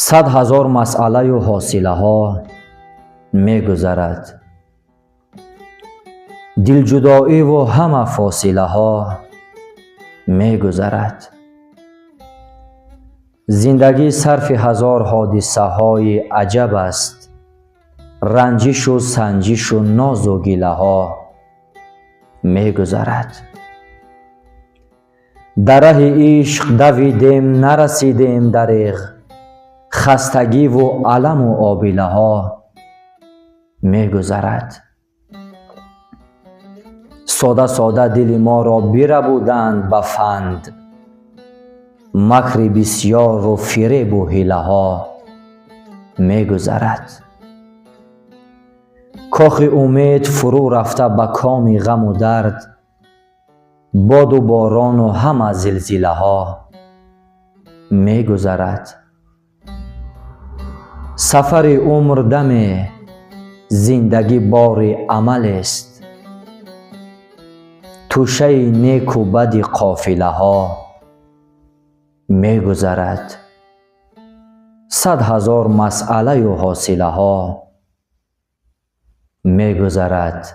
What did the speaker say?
صد هزار مسئله و حاصله ها می گذرد. دل جدایی و همه فاصله ها می گذرد. زندگی صرف هزار حادثه های عجب است. رنجش و سنجش و ناز و گله ها می گذرد. در ره عشق دویدیم نرسیدیم دریغ. خستگی و الم و آبله ها می گذرد. ساده ساده دل ما را بربودند به فند. مکر بسیار و فریب و حیله ها می گذرد. کاخ امید فرو رفته به کام غم و درد. باد و باران و همه زلزله ها می گذرد. سفر عمر دم زندگی بار عمل است. توشه نیک و بد قافله ها می گذرد. صد هزار مسئله و حاصله ها می گذرد.